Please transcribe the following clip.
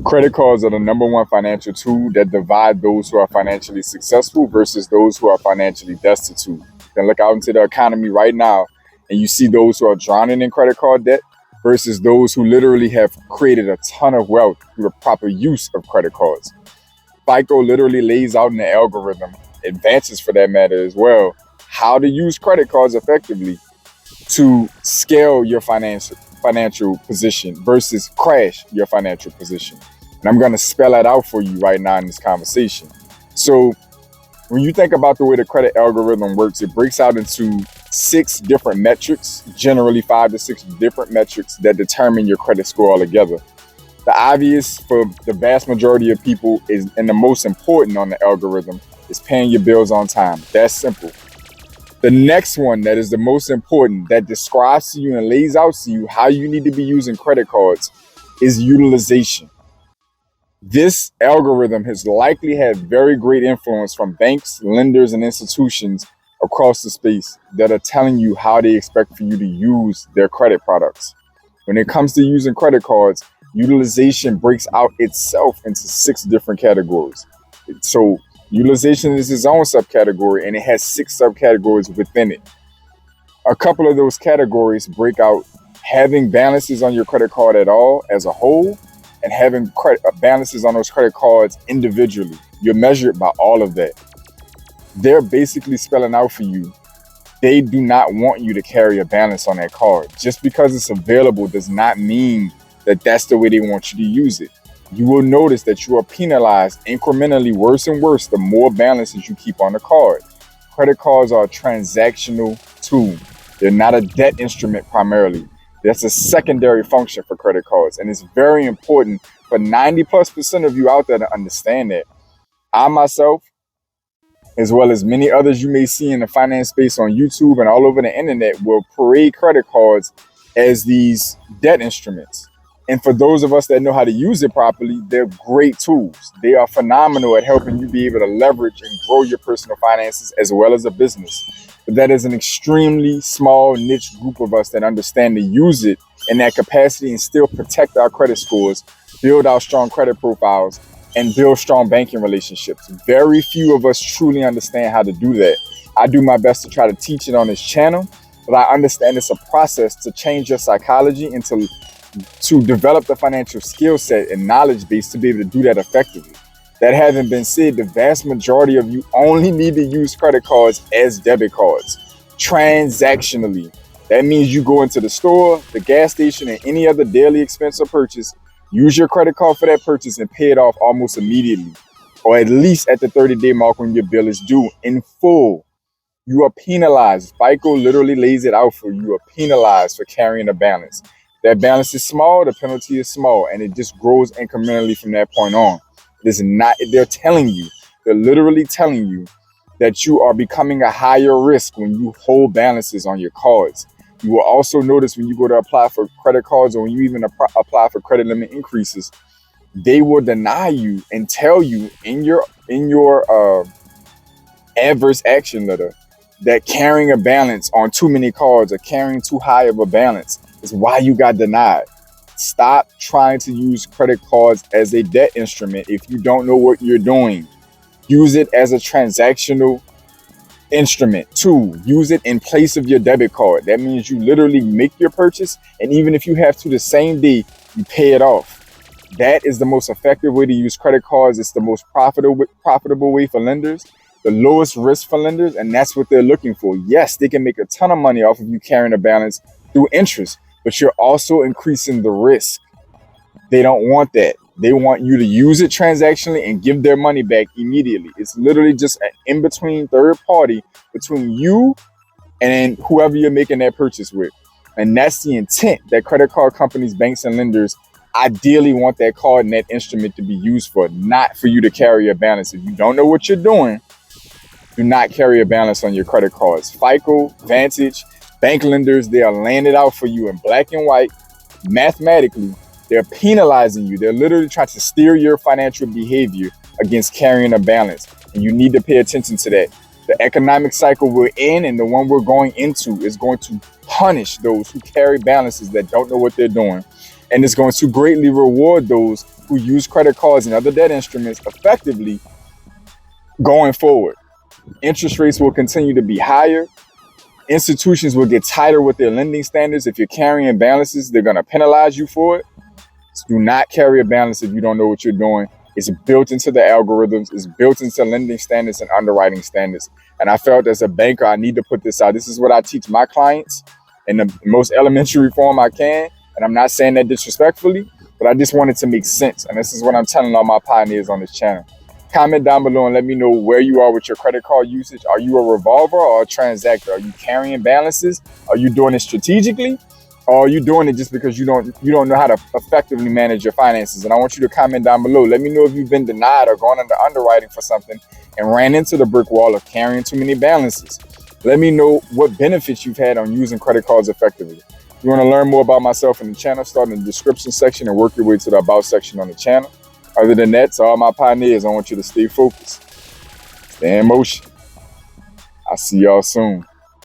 Credit cards are the #1 financial tool that divide those who are financially successful versus those who are financially destitute. You can look out into the economy right now and you see those who are drowning in credit card debt versus those who literally have created a ton of wealth through the proper use of credit cards. FICO literally lays out in the algorithm, advances for that matter as well, how to use credit cards effectively to scale your financial position versus crash your financial position. And I'm going to spell that out for you right now in this conversation. So when you think about the way the credit algorithm works, it breaks out into 6 different metrics, generally 5 to 6 different metrics that determine your credit score altogether. The obvious for the vast majority of people is, and the most important on the algorithm, is paying your bills on time. That's simple. The next one that is the most important, that describes to you and lays out to you how you need to be using credit cards, is utilization. This algorithm has likely had very great influence from banks, lenders, and institutions across the space that are telling you how they expect for you to use their credit products. When it comes to using credit cards, utilization breaks out itself into 6 different categories. So utilization is its own subcategory, and it has 6 subcategories within it. A couple of those categories break out having balances on your credit card at all as a whole, and having balances on those credit cards individually. You're measured by all of that. They're basically spelling out for you, they do not want you to carry a balance on that card. Just because it's available does not mean that that's the way they want you to use it. You will notice that you are penalized incrementally worse and worse the more balances you keep on the card. Credit cards are a transactional tool. They're not a debt instrument primarily. That's a secondary function for credit cards. And it's very important for 90+% of you out there to understand that. I myself, as well as many others you may see in the finance space on YouTube and all over the internet, will parade credit cards as these debt instruments. And for those of us that know how to use it properly, they're great tools. They are phenomenal at helping you be able to leverage and grow your personal finances as well as a business. But that is an extremely small niche group of us that understand to use it in that capacity and still protect our credit scores, build our strong credit profiles, and build strong banking relationships. Very few of us truly understand how to do that. I do my best to try to teach it on this channel, but I understand it's a process to change your psychology and to develop the financial skill set and knowledge base to be able to do that effectively. That having been said, the vast majority of you only need to use credit cards as debit cards, transactionally. That means you go into the store, the gas station, and any other daily expense or purchase, use your credit card for that purchase and pay it off almost immediately, or at least at the 30-day mark when your bill is due in full. You are penalized. FICO literally lays it out for you. You are penalized for carrying a balance. That balance is small, the penalty is small, and it just grows incrementally from that point on. It is not, they're literally telling you that you are becoming a higher risk when you hold balances on your cards. You will also notice when you go to apply for credit cards, or when you even apply for credit limit increases, they will deny you and tell you in your adverse action letter that carrying a balance on too many cards or carrying too high of a balance is why you got denied. Stop trying to use credit cards as a debt instrument if you don't know what you're doing. Use it as a transactional instrument tool. Use it in place of your debit card. That means you literally make your purchase, and even if you have to the same day, you pay it off. That is the most effective way to use credit cards. It's the most profitable way for lenders, the lowest risk for lenders, and that's what they're looking for. Yes, they can make a ton of money off of you carrying a balance through interest, but you're also increasing the risk. They don't want that. They want you to use it transactionally and give their money back immediately. It's literally just an in-between third party between you and whoever you're making that purchase with. And that's the intent that credit card companies, banks, and lenders ideally want that card and that instrument to be used for, not for you to carry a balance. If you don't know what you're doing, do not carry a balance on your credit cards. FICO, Vantage, bank lenders, they are laying it out for you in black and white, mathematically. They're penalizing you. They're literally trying to steer your financial behavior against carrying a balance. And you need to pay attention to that. The economic cycle we're in and the one we're going into is going to punish those who carry balances that don't know what they're doing. And it's going to greatly reward those who use credit cards and other debt instruments effectively going forward. Interest rates will continue to be higher. Institutions will get tighter with their lending standards. If you're carrying balances, they're going to penalize you for it. So do not carry a balance if you don't know what you're doing. It's built into the algorithms. It's built into lending standards and underwriting standards. And I felt as a banker, I need to put this out. This is what I teach my clients in the most elementary form I can. And I'm not saying that disrespectfully, but I just wanted to make sense. And this is what I'm telling all my pioneers on this channel. Comment down below and let me know where you are with your credit card usage. Are you a revolver or a transactor? Are you carrying balances? Are you doing it strategically? Or are you doing it just because you don't know how to effectively manage your finances? And I want you to comment down below. Let me know if you've been denied or gone under underwriting for something and ran into the brick wall of carrying too many balances. Let me know what benefits you've had on using credit cards effectively. If you want to learn more about myself and the channel, start in the description section and work your way to the About section on the channel. Other than that, to all my pioneers, I want you to stay focused, stay in motion. I'll see y'all soon.